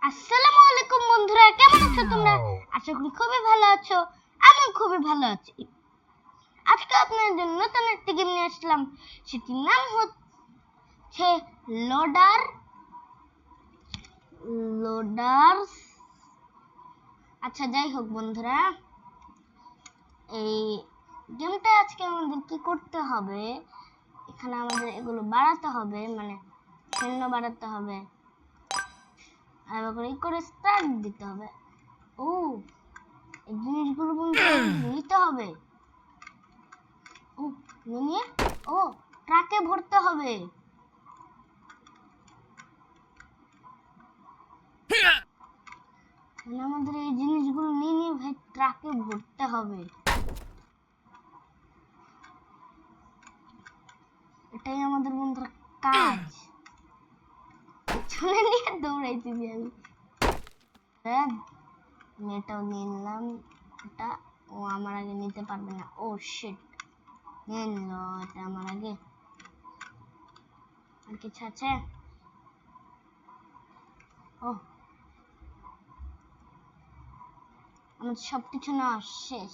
আসসালামু আলাইকুম বন্ধুরা, কেমন আছো তোমরা? আশা করি খুবই ভালো আছো। আমিও খুবই ভালো আছি। আজকে আপনাদের জন্য নতুন একটি গেম নিয়ে আসলাম। সেটির নাম হচ্ছে লোডার লোডার্স। আচ্ছা, যাই হোক বন্ধুরা, এই গেমটা আজকে আমাদের কি করতে হবে, এখানে আমাদের এগুলো বাড়াতে হবে, মানে সৈন্য বাড়াতে হবে, আর করে স্টার্ট দিতে হবে। ও, এই জিনিসগুলো নিতে হবে। ও, নিয়ে ট্রাকে ভরতে হবে। মানে আমাদের এই জিনিসগুলো নিয়ে ভাই ট্রাকে ভরতে হবে। এটাই আমাদের বন্ধুরা কাজ। চলে নিয়ে দৌড়াইতেছি আমি। এটাও নিয়ে নিলাম। এটা ও আমার আগে নিতে পারবে না। ও শিট, নিয়ে নিল এটা আমার আগে। আর কিছু আছে? ও, আমার সবকিছু নেওয়া শেষ।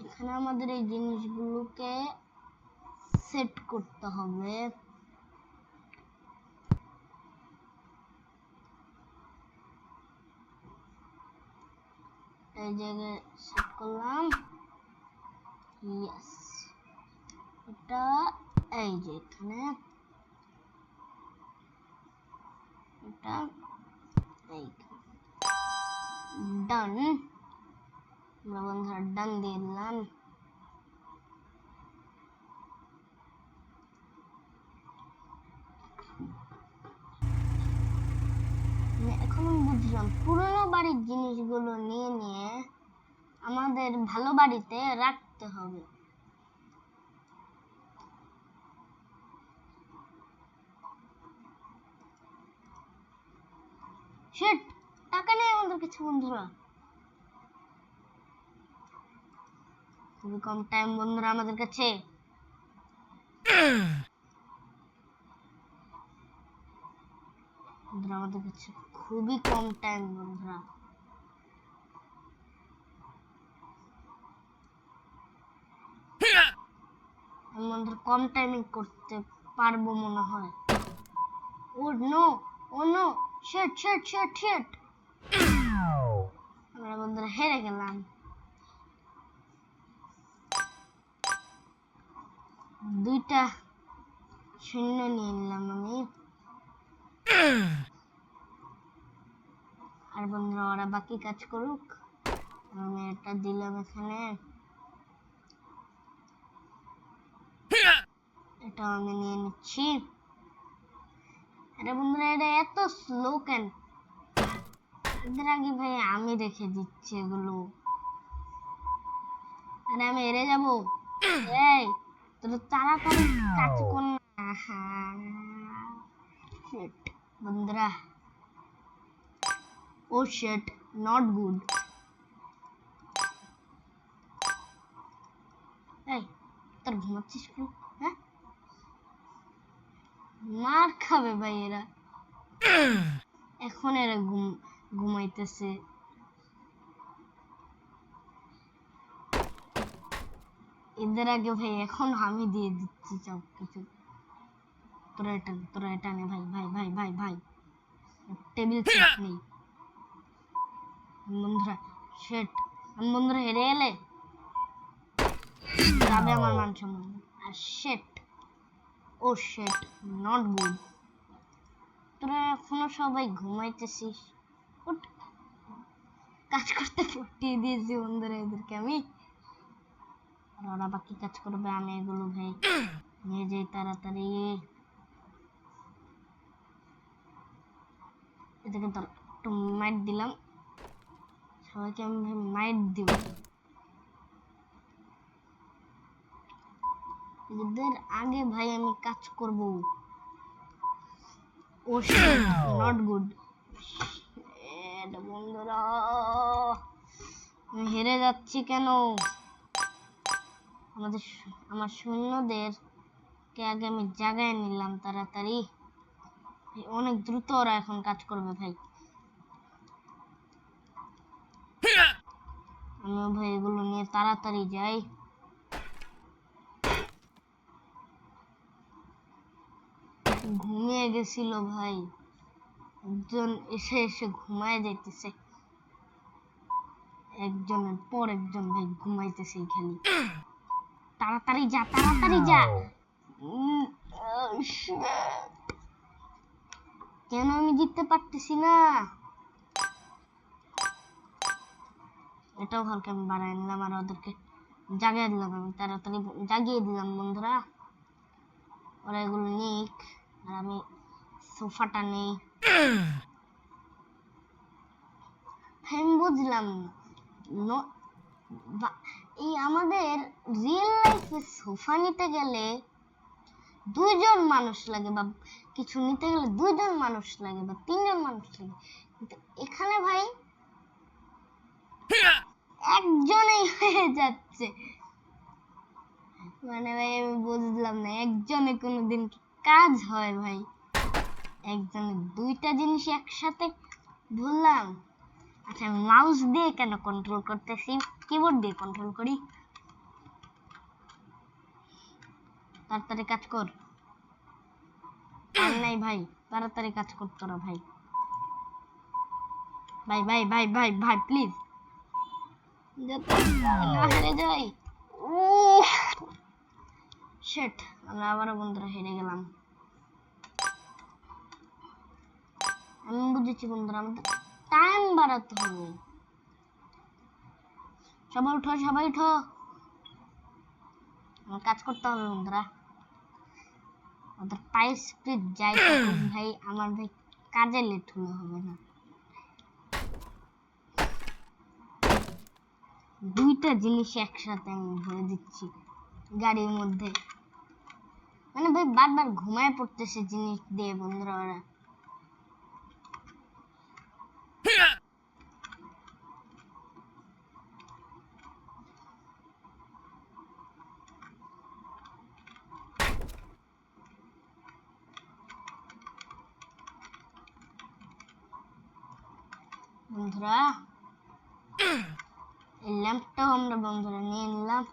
এখানে আমাদের এই জিনিসগুলোকে সেট করতে হবে। এই জায়গায় সেট করলাম। ইয়েস, এটা এই যে এখানে, এটা এই ডান। আমরা বন্ধুরা ডান দিয়ে দিলাম। এখন বুঝলাম পুরনো বাড়ির জিনিসগুলো নিয়ে নিয়ে আমাদের ভালো বাড়িতে রাখতে হবে। শিট, টাকা নেই আমাদের কাছে বন্ধুরা। খুবই কম টাইম বন্ধুরা আমাদের কাছে। বন্ধুরা আমাদের কাছে খুবই কম টাইম বন্ধুরা। আমি বন্ধুরা কম টাইমে করতে পারবো মনে হয়। Oh no, oh no, shit shit shit shit, আমরা বন্ধুরা হেরে গেলাম। দুইটা শূন্য নিয়ে নিলাম আমি। আর বন্ধুরা ওরা বাকি কাজ করুক। আমি এটা দিলাম এখানে, এটা আমি নিয়ে নিচ্ছি। আরে বন্ধুরা, এটা এত স্লো কেন? এদের আগে ভাই আমি রেখে দিচ্ছি এগুলো। আরে আমি হেরে যাবো। এই তোর তাড়াতাড়ি কাজ কর না। শিট বন্ধুরা, ও শিট, নট গুড। এই তোর ঘুমাচ্ছিস কেন? হ্যাঁ, মার খাবে ভাই এরা। এখন এরা ঘুমাইতেছে। এদের আগে ভাই এখন আমি দিয়ে দিচ্ছি সব কিছু। তোরা এটা নে ভাই ভাই ভাই ভাই ভাই। টেবিল সেট নেই বন্ধুরা। শেট, আমি বন্ধুরা হেরে এলে যাবে আমার মান সম্মান। আর শেট, ও শেট, নট গুড। তোরা এখনো সবাই ঘুমাইতেছিস? কাজ করতে ফুটিয়ে দিয়েছি বন্ধুরা এদেরকে আমি। আর ওরা বাকি কাজ করবে, আমি এগুলো ভাই নিয়ে যাই তাড়াতাড়ি। এদেরকে ধর একটু মাইট দিলাম। সবাইকে আমি ভাই মাইট দিব। এদের আগে ভাই আমি কাজ করব। ও শিট, নট গুড। বন্ধুরা, আমি হেরে যাচ্ছি কেন? আমার সৈন্যদের কে আগে আমি জাগায় নিলাম তাড়াতাড়ি। অনেক দ্রুত ওরা এখন কাজ করবে ভাই। আমিও ভাই এগুলো নিয়ে তাড়াতাড়ি যাই। ঘুমিয়ে গেছিল ভাই, একজন এসে এসে ঘুমায় যাইতেছে, একজনের পর একজন ভাই ঘুমাইতেছে খালি। তাড়াতাড়ি যা, তাড়াতাড়ি যা। কেন আমি জিততে পারতেছি না? এটাও হালকা আমি বাড়াই নিলাম আর ওদেরকে জাগিয়ে দিলাম। আমি তাড়াতাড়ি জাগিয়ে দিলাম বন্ধুরা, ওরা এগুলো নিক আর আমি সোফাটা নেই। আমি বুঝলাম না, এই আমাদের রিয়েল লাইফে সোফা নিতে গেলে দুইজন মানুষ লাগে, বা কিছু নিতে গেলে দুইজন মানুষ লাগে বা তিনজন মানুষ লাগে, কিন্তু এখানে ভাই একজনেই হয়ে যাচ্ছে। মানে ভাই আমি বুঝলাম না, একজনে কোনোদিন কাজ হয় ভাই? একজনে দুইটা জিনিস একসাথে বললাম। আচ্ছা আমি মাউস দিয়ে কেন কন্ট্রোল করতেছি, কিবোর্ড দিয়ে কন্ট্রোল করি। তাড়াতাড়ি কাজ কর। আর নাই ভাই, তাড়াতাড়ি কাজ কর তোরা ভাই। ভাই ভাই ভাই ভাই ভাই প্লিজ, যাতে না হেরে যাই। শিট, আমরা আবারও বন্ধুরা হেরে গেলাম। আমি বুঝেছি বন্ধুরা, আমাদের টাইম বাড়াতে হবে। সবাই উঠো, সবাই উঠো, আমার কাজ করতে হবে বন্ধুরা। ওদের পায়ে স্পিড যাই থাকুক ভাই, আমার ভাই কাজে লেট হলে হবে না। দুইটা জিনিস একসাথে আমি ভরে দিচ্ছি গাড়ির মধ্যে। মানে ভাই বারবার ঘুমায় পড়তেছে জিনিস দিয়ে বন্ধুরা ওরা। বন্ধুরা এই ল্যাম্পটাও আমরা বন্ধুরা নিয়ে নিলাম।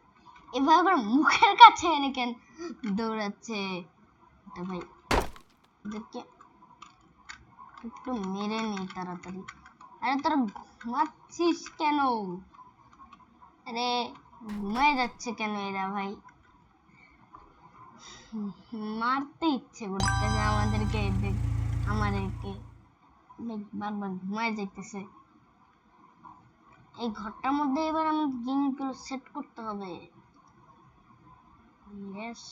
এভাবে করে মুখের কাছে এনে কেন দৌড়াচ্ছে এটা ভাই? ওদেরকে একটু মেরে নেই তাড়াতাড়ি। আরে তোরা ঘুমাচ্ছিস কেন? আরে ঘুমায় যাচ্ছে কেন এরা ভাই? মারতে ইচ্ছে করতেছে আমাদেরকে, আমাদেরকে বারবার ঘুমায় যাইতেছে। এই ঘরটার মধ্যে এবার আমাদের জিনিসগুলো সেট করতে হবে। ইয়েস,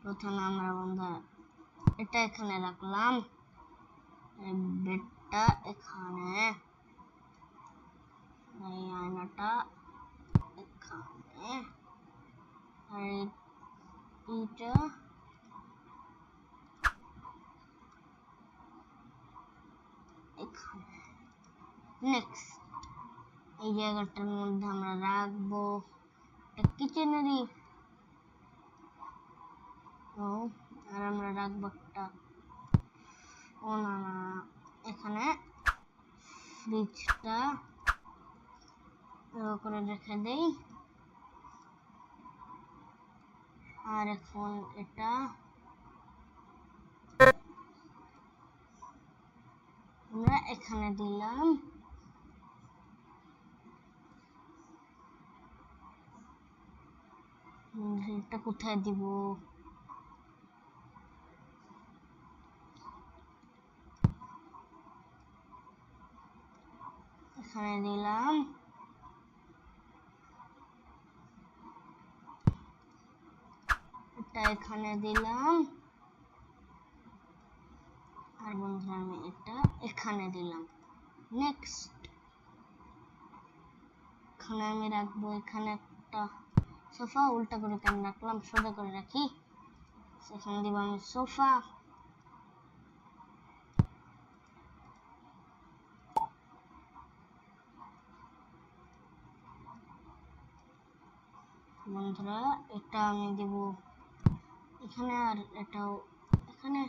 প্রথমে আমরা বন্ধুরা এটা এখানে রাখলাম, বেডটা এখানে, এই আয়নাটা এখানে, আর এইটা এখানে। নেক্সট এই জায়গাটার মধ্যে আমরা রাখবো কিচেনেরই, ও আর আমরা রাখবো একটা, ও না না এখানে ফ্রিজটা করে রেখে দেই। আর এখন এটা আমরা এখানে দিলাম। এটা কোথায় দিব? এখানে দিলাম। এটা এখানে দিলাম। আর বন্ধুরা আমি এটা এখানে দিলাম। নেক্সট এখানে আমি রাখবো, এখানে একটা সোফা, উল্টা করে কেন রাখলাম, সোজা করে রাখি। সেখানে দিব আমি সোফা। বন্ধুরা এটা আমি দেব এখানে, আর এটাও এখানে।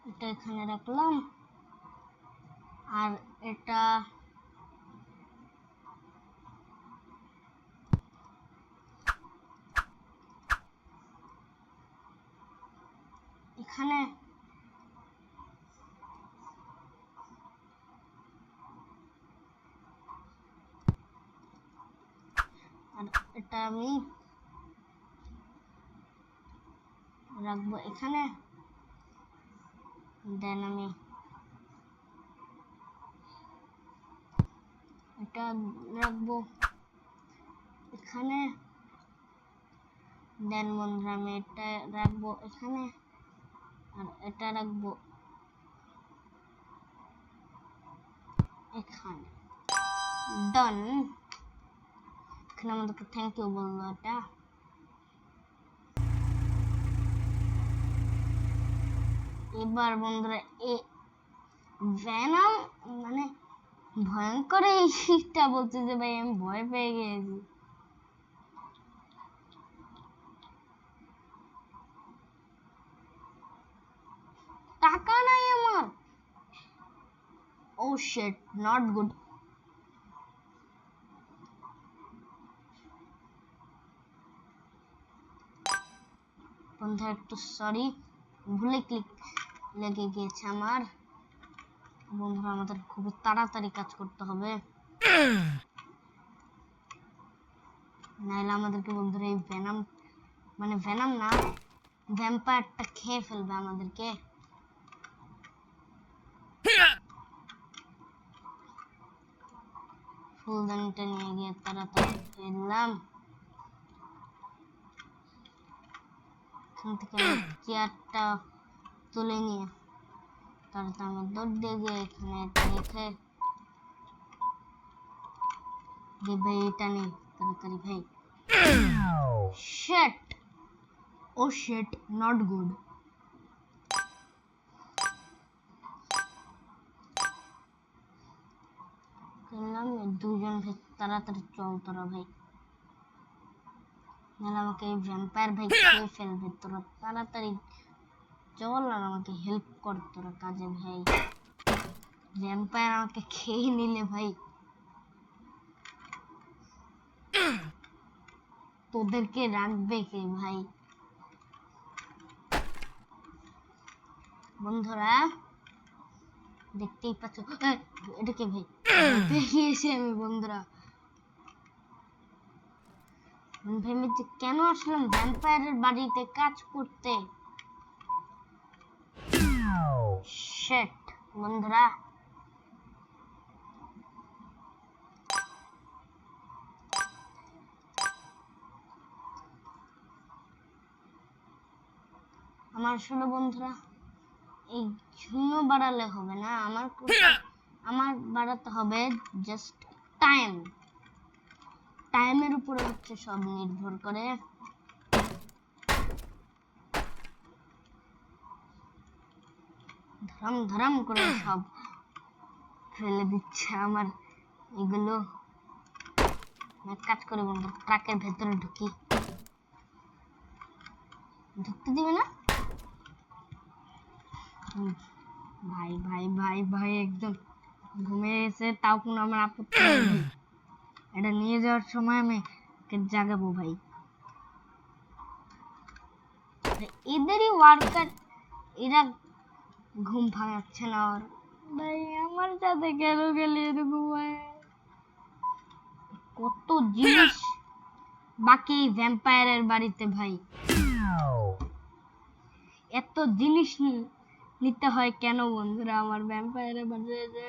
এটা এখানে রাখলাম, আর এটা এখানে। আর এটা আমি রাখবো এখানে, দেন আমি এটা রাখবো এখানে, দেন বন্ধুরা আমি এটা রাখবো এখানে, আর এটা রাখবো এখানে। ডান। এখানে আমাদেরকে থ্যাংক ইউ বললো এটা। এবার বন্ধুরা ভেনম মানে ভয়ঙ্কর এই শীতটা বলছে যে ভাই আমি ভয় পেয়ে গেছি। টাকা নাই আমার। ও শিট, নট গুড। বন্ধুরা একটু সরি, ভুলে ক্লিক লেগে গিয়েছে আমার। বন্ধুরা আমাদের খুব তাড়াতাড়ি কাজ করতে হবে, নাহলে আমাদেরকে বন্ধুরা এই ভেনম মানে ভেনম না, ভ্যাম্পায়ারটা খেয়ে ফেলবে আমাদেরকে। ফুলদানিটা নিয়ে গিয়ে তাড়াতাড়ি ফেললাম। এখান থেকে চেয়ারটা তুলে নিয়ে তাড়াতাড়ি আমি দৌড় দিয়ে গিয়ে এখানে এটা রেখে ভাই এটা নেই তাড়াতাড়ি ভাই। Shit, oh shit, not good. করলাম দুজন ভাই তাড়াতাড়ি চল তোরা ভাই, নাহলে আমাকে এই ভ্যাম্পায়ার ভাই খেয়ে ফেলবে। তোরা তাড়াতাড়ি চল আর আমাকে হেল্প কর তোরা কাজে ভাই। ভ্যাম্পায়ার আমাকে খেয়ে নিলে ভাই তোদেরকে রাখবে কে ভাই। বন্ধুরা দেখতেই পাচ্ছ এটা কে ভাই, পেয়েছি আমি। বন্ধুরা ভেবেছি কেন আসলাম ভ্যাম্পায়ারের বাড়িতে কাজ করতে। শিট বন্ধুরা, আমার আসলে বন্ধুরা এই শূন্য বাড়ালে হবে না, আমার বাড়াতে হবে জাস্ট টাইম। টাইমের উপরে হচ্ছে সব নির্ভর করে। ধরাম ধরাম করে সব ফেলে দিচ্ছে আমার এগুলো। এক কাজ করে বন্ধু, ট্রাকের ভেতরে ঢুকতে দিবে না ভাই। ভাই ভাই ভাই একদম ঘুমিয়ে গেছে, তাও কোনো আমার আপত্তি নেই। এটা নিয়ে যাওয়ার সময় আমি জাগাবো ভাই। এদেরই ওয়ার্কার, এরা ঘুম ভাঙাচ্ছে না। আর ভাই আমার সাথে কেন গেলে এরকম হয়? কত জিনিস বাকি ভ্যাম্পায়ারের বাড়িতে ভাই, এত জিনিস নিতে হয় কেন বন্ধুরা আমার ভ্যাম্পায়ারের বাড়িতে?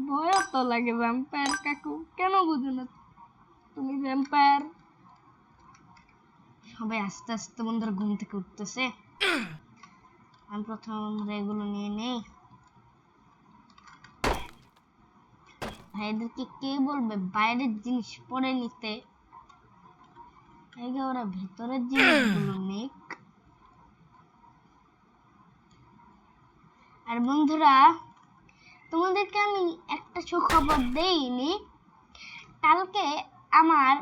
ভয় তো লাগে। ভ্যাম্পায়ার কাকু কেন বুঝো না তুমি ভ্যাম্পায়ার? সবাই আস্তে আস্তে বন্ধুরা ঘুম থেকে উঠতেছে। আমি প্রথমে বন্ধুরা এগুলো নিয়ে নেই। ভাইদেরকে কে বলবে বাইরের জিনিস পরে নিতে, আগে ওরা ভেতরের জিনিসগুলো নিক। আর বন্ধুরা তোমাদেরকে আমি একটা সুখবর দেইনি। কালকে আমার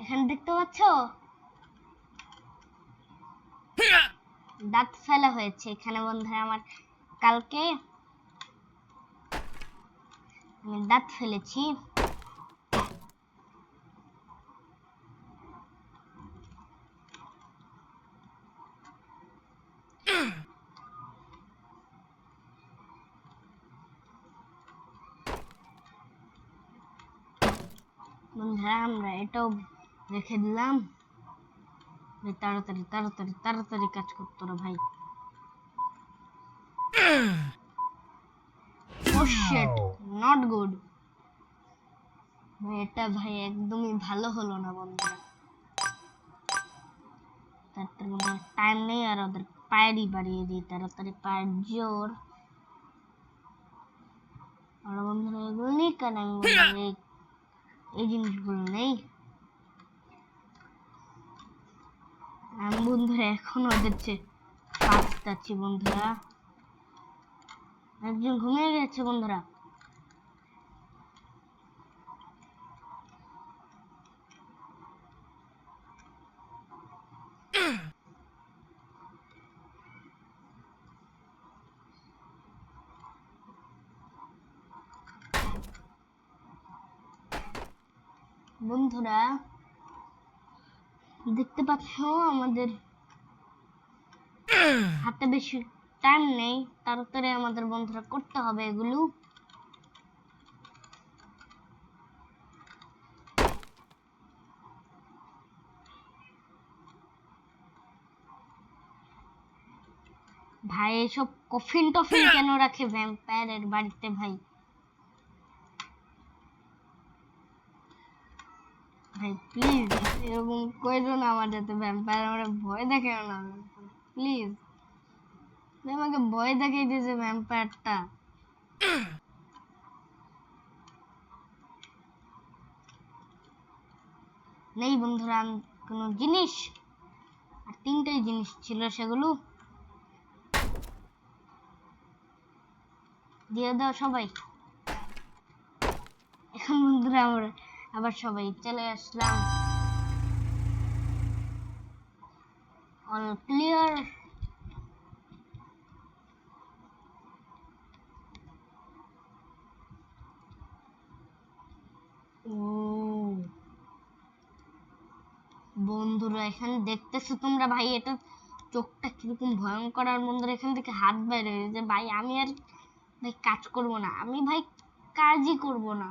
এখানে দেখতে পাচ্ছ দাঁত ফেলা হয়েছে এখানে বন্ধুরা। আমার কালকে আমি দাঁত ফেলেছি। বন্ধুরা আমরা এটাও রেখে দিলাম। তাড়াতাড়ি তাড়াতাড়ি তাড়াতাড়ি কাজ করতো না ভাই। ও শিট, নট গুড। এটা ভাই একদমই ভালো হলো না বন্ধুরা। তাড়াতাড়ি টাইম নেই আর ওদের পায়েরই বাড়িয়ে দিই তাড়াতাড়ি, পায়ের জোর। আর বন্ধুরা এগুলো নেই কেন, আমি এই জিনিসগুলো নেই। আমি বন্ধুরা এখন ওদের চেয়ে ফাস্ট আছি বন্ধুরা। একজন ঘুমিয়ে গেছে বন্ধুরা। বন্ধুরা দেখতে পাচ্ছ আমাদের হাতে বেশি টাইম নেই, তাড়াতাড়ি আমাদের বন্ধুরা করতে হবে এগুলো। ভাই এসব কফিন টফিন কেন রাখে ভ্যাম্পায়ারের বাড়িতে ভাই? ভাই প্লিজ এরকম কইরো না, আমার যাতে ভ্যাম্পায়ার আমার ভয় দেখে না প্লিজ। আমাকে ভয় দেখিয়ে দিয়েছে ভ্যাম্পায়ারটা। নেই বন্ধুরা কোনো জিনিস, আর তিনটাই জিনিস ছিল, সেগুলো দিয়ে দাও সবাই। এখন বন্ধুরা আমরা আবার সবাই চলে আসলাম। All clear. বন্ধুরা এখানে দেখতেছো তোমরা ভাই, এটা চোখটা কিরকম ভয়ঙ্কর। আর বন্ধুরা এখান থেকে হাত বাইরে যে ভাই আমি আর ভাই কাজ করব না, আমি ভাই কাজই করব না।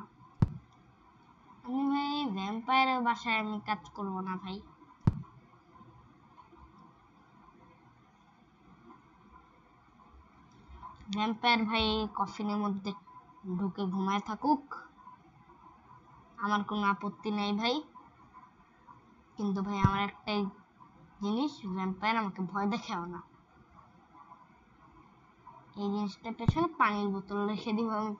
আমি ভাই ভ্যাম্পায়ারের বাসায় আমি কাজ করব না ভাই। ভ্যাম্পায়ার ভাই কফিনের মধ্যে ঢুকে ঘুমায় থাকুক, আমার কোনো আপত্তি নাই ভাই। কিন্তু ভাই আমার একটাই জিনিস, ভ্যাম্পায়ার আমাকে ভয় দেখাও না। এই জিনিসটার পেছনে পানির বোতল রেখে দিব আমি।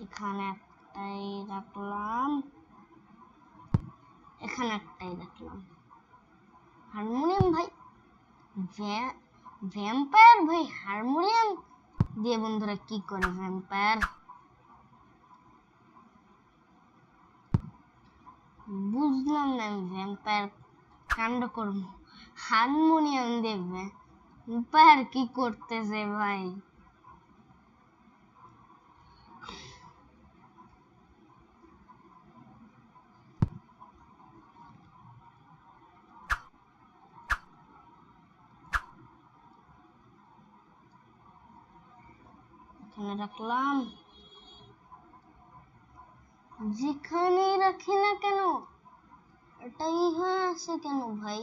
এখানে একটাই রাখলাম, এখানে একটাই রাখলাম। হারমোনিয়াম ভাই, ভ্যাম্পায়ার ভাই হারমোনিয়াম দিয়ে বন্ধুরা কি করে ভ্যাম্পায়ার? বুঝলাম না আমি ভ্যাম্পায়ার কাণ্ড করব হারমোনিয়াম দিয়ে ভ্যাম্পায়ার কি করতেছে ভাই? এখানে রাখলাম, যেখানেই রাখি না কেন এটাই হয়ে আসে কেন ভাই?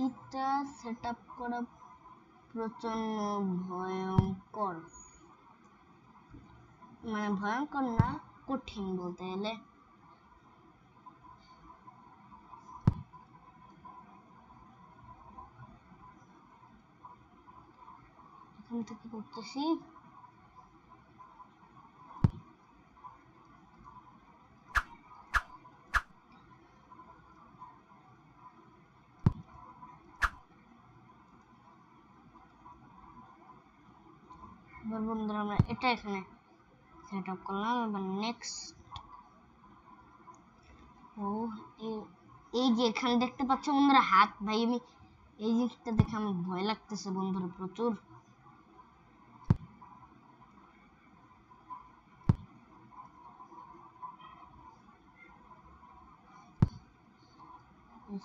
এইটা সেটআপ করা প্রচন্ড ভয়ঙ্কর, মানে ভয়ঙ্কর না, কঠিন বলতে গেলে। এখান থেকে করতেছি। এবার বন্ধুরা আমরা এটা এখানে সেট আপ করলাম। এবার নেক্সট এই যে এখানে দেখতে পাচ্ছ বন্ধুরা হাত, ভাই আমি এই জিনিসটা দেখে আমার ভয় লাগতেছে বন্ধুরা প্রচুর।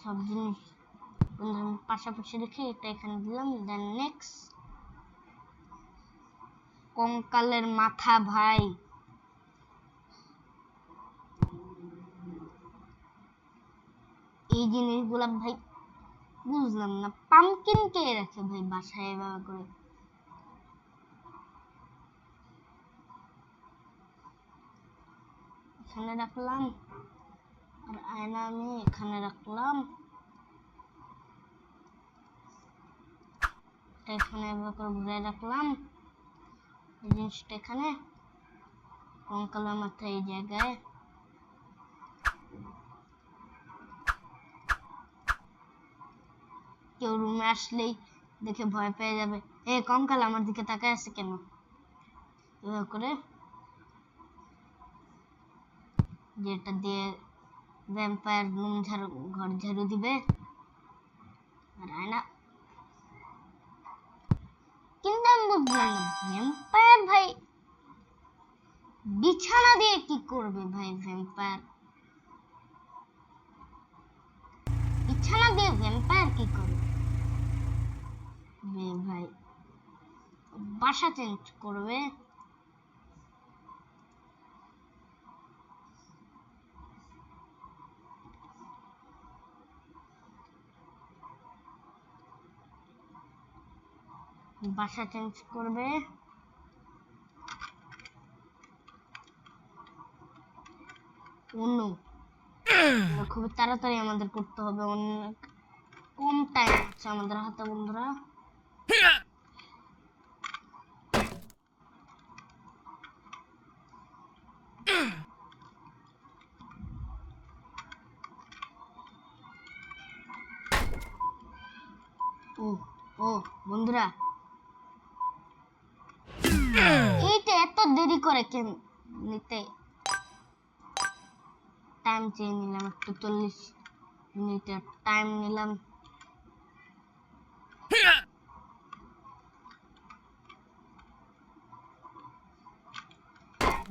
সব জিনিস পাশাপাশি রেখে এটা এখানে দিলাম। দেন নেক্সট কঙ্কালের মাথা, ভাই এই জিনিসগুলা ভাই বুঝলাম না, পামকিন কে রাখে ভাই বাসায় এভাবে করে? এখানে রাখলাম আর আয়না আমি এখানে রাখলাম, এখানে এভাবে করে ঘুরে রাখলাম। এই জিনিসটা এখানে, কঙ্কালের মাথা এই জায়গায়। কেউ রুমে আসলেই দেখে ভয় পেয়ে যাবে, এ কঙ্কাল আমার দিকে তাকায় আছে কেন? এভাবে করে যেটা দিয়ে ভ্যাম্পায়ার রুম ঝাড়ু, ঘর ঝাড়ু দিবে। আর আয়না, কিন্তু আমি বুঝলাম না ভ্যাম্পায়ার ভাই বিছানা দিয়ে কি করবে? ভাই ভ্যাম্পায়ার বিছানা দিয়ে ভ্যাম্পায়ার কি করবে? ভাই বাসা চেঞ্জ করবে। বাসা চেঞ্জ করবে। খুব তাড়াতাড়ি আমাদের করতে হবে, অনেক কম টাইম আছে আমাদের হাতে বন্ধুরা। ও ও বন্ধুরা, এইটা এত দেরি করে কেন নিতে? টাইম চেয়ে নিলাম একটু, 40 মিনিটের টাইম নিলাম।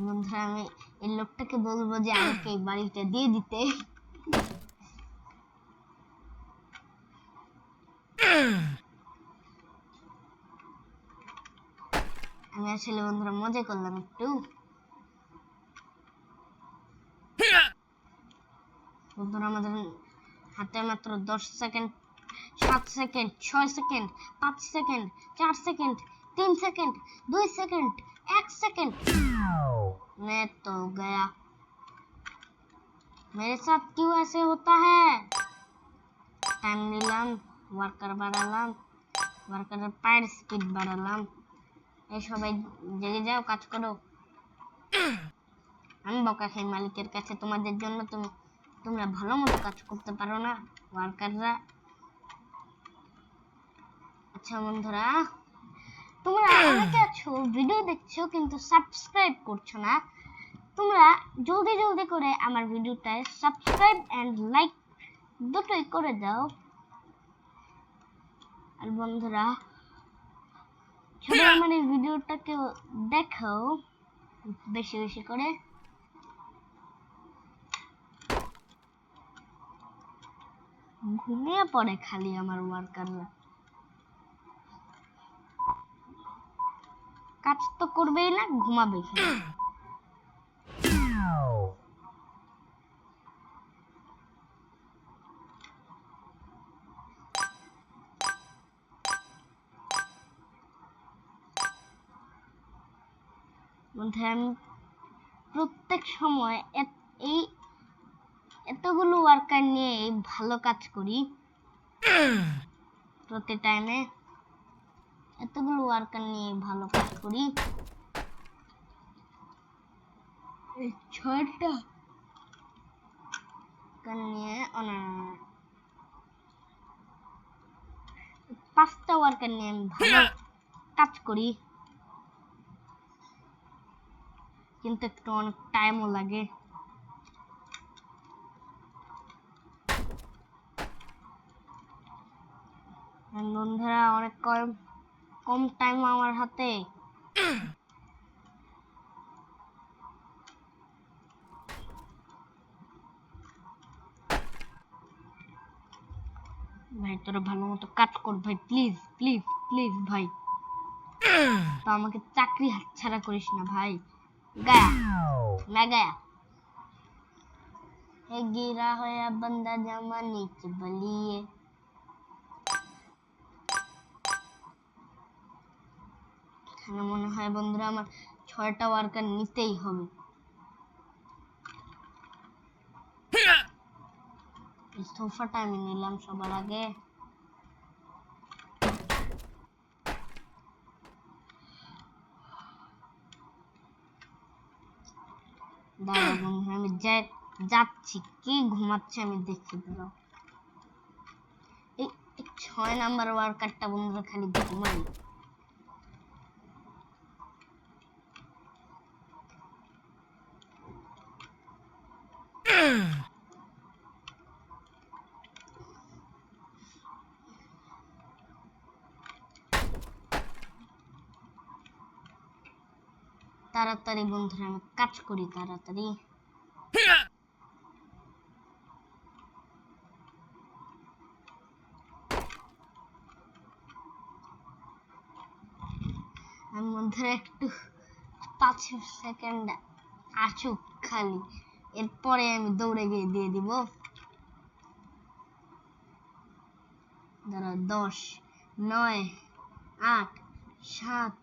বন্ধুরা আমি এই লোকটাকে বলবো যে আমাকে এই বাড়িটা দিয়ে দিতে। আমি আসলে বন্ধুরা মজা করলাম একটু। বন্ধুরা আমাদের হাতে মাত্র 10 second, 7 second, 6 second, 5 second, 4 second, 3 second, 2 second, 1 second. मैं तो गया। मेरे साथ क्यों ऐसे होता है? টাইম নিলাম, ওয়ার্কার বাড়ালাম, ওয়ার্কারের পায়ের স্পিড বাড়ালাম। এই সবাই জেগে যাও, কাজ করো। আমি বকা খাই মালিকের কাছে তোমাদের জন্য, তোমরা ভালো মতো কাজ করতে পারো না ওয়ার্কাররা। আচ্ছা বন্ধুরা, তোমরা অনেকে আছো ভিডিও দেখছো কিন্তু সাবস্ক্রাইব করছো না। তোমরা জলদি জলদি করে আমার ভিডিওটায় সাবস্ক্রাইব এন্ড লাইক দুটোই করে দাও। আর বন্ধুরা সবাই আমার এই ভিডিওটাকে দেখো বেশি বেশি করে। ঘুমিয়ে পড়ে খালি আমার ওয়ার্কাররা, কাজ তো করবেই না, ঘুমাবে খালি। বন্ধুরা আমি প্রত্যেক সময় এই এতগুলো ওয়ার্কার নিয়ে ভালো কাজ করি। প্রতি টাইমে এতগুলো ওয়ার্কার নিয়ে ভালো কাজ করি। এই 6টা নিয়ে 5টা ওয়ার্কার নিয়ে আমি ভালো কাজ করি। কিন্তু একটু অনেক টাইমও লাগে। বন্ধুরা অনেক কম টাইম আমার হাতে। ভাই তোরা ভালো মতো কাজ কর ভাই, প্লিজ প্লিজ প্লিজ ভাই। তো আমাকে চাকরি হাতছাড়া করিস না ভাই। গায়া मैं गया है गिरा होया बंदा जामा नीचे बलिए। এখানে মনে হয় বন্ধুরা আমার 6টা ওয়ার্কার নিতেই হবে। এই সোফাটা আমি নিলাম সবার আগে। দাঁড়াও বন্ধুরা আমি যাচ্ছি, কি ঘুমাচ্ছে আমি দেখছি। দাঁড়াও, এই 6 নাম্বার ওয়ার্কারটা বন্ধুরা খালি ঘুমাই। তাড়াতাড়ি বন্ধুরা আমি কাজ করি তাড়াতাড়ি। আমি বন্ধুরা একটু 5 সেকেন্ড আছুক খালি, এরপরে আমি দৌড়ে গিয়ে দিয়ে দিব। দাঁড়া 10 9 8 7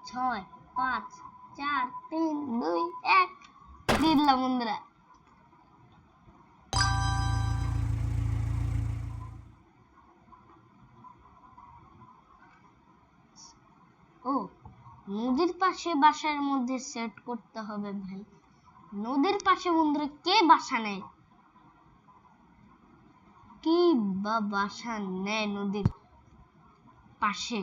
6 5 4 3 2 1 দিয়ে দিলাম বন্ধুরা। ও নদীর পাশে বাসার মধ্যে সেট করতে হবে ভাই। নদীর পাশে বন্ধুরা কে বাসা নেয়, কি বা বাসা নেয় নদীর পাশে?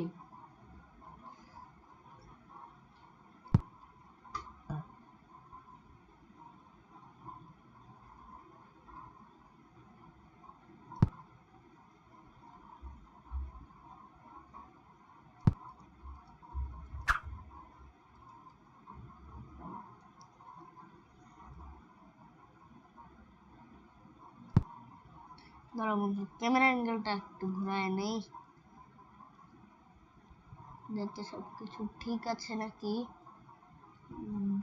ধরো বন্ধু ক্যামেরা অ্যাঙ্গেলটা একটু ঘুরায় নেই, যাতে সবকিছু ঠিক আছে নাকি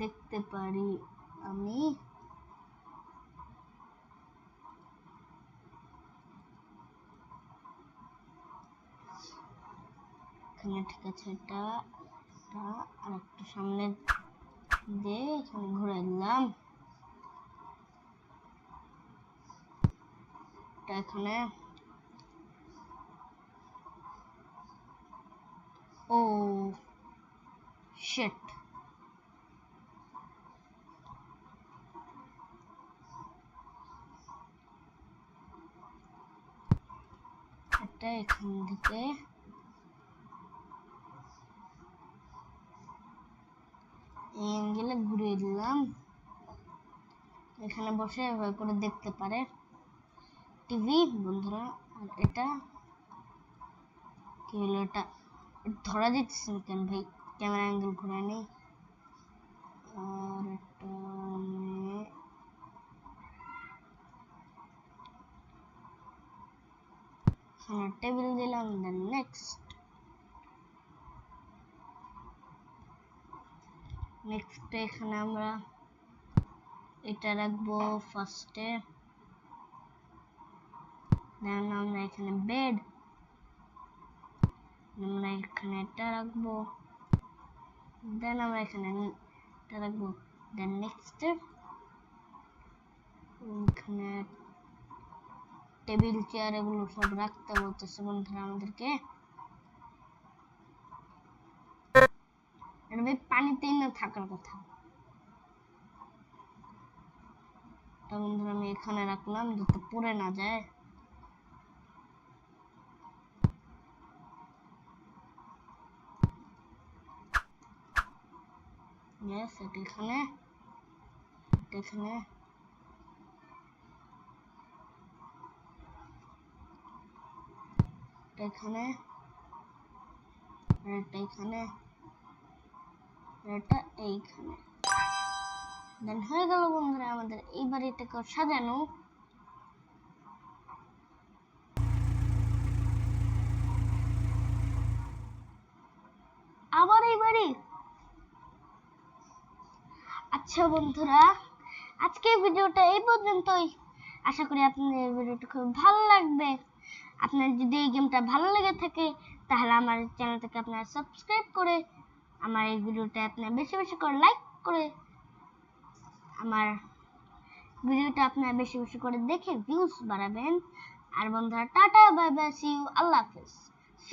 দেখতে পারি আমি। এখানে ঠিক আছে, এটা আর একটু সামনে দিয়ে এখানে ঘুরে দিলাম। এটা এখানে, ও শিট, এটা এখান থেকে এই অ্যাঙ্গেলে ঘুরিয়ে দিলাম। এখানে বসে এভাবে করে দেখতে পারে টিভি বন্ধুরা। আর এটা কি হলো, এটা ধরা দিচ্ছে কেন ভাই? ক্যামেরা অ্যাঙ্গেল ঘুরে নেই। আর এটা এখানে টেবিল দিলাম। দেন নেক্সট এখানে আমরা এটা রাখবো ফার্স্টে। দেন আমরা এখানে বেড, আমরা এখানে এটা রাখবো। দেন আমরা এখানে এটা রাখবো। দেন নেক্সট এখানে টেবিল চেয়ার এগুলো সব রাখতে বলতেছে বন্ধুরা আমাদেরকে। এটা ভাই পানিতেই না থাকার কথা। তা বন্ধুরা আমি এখানে রাখলাম যাতে পড়ে না যায়। এটা এখানে এখানে, এখানে, এটা এখানে, এটা এইখানে। দেন হয়ে গেল বন্ধুরা আমাদের এই বাড়িটাকে সাজানো। আবার এই বাড়ি। আচ্ছা বন্ধুরা, আজকে ভিডিওটা এই পর্যন্তই। আশা করি আপনাদের এই ভিডিওটা খুব ভালো লাগবে। আপনার যদি এই গেমটা ভালো লেগে থাকে তাহলে আমার চ্যানেলটাকে আপনারা সাবস্ক্রাইব করে আমার এই ভিডিওটা আপনারা বেশি বেশি করে লাইক করে আমার ভিডিওটা আপনারা বেশি বেশি করে দেখে ভিউজ বাড়াবেন। আর বন্ধুরা tata, bye bye, see you, আল্লাহ হাফেজ।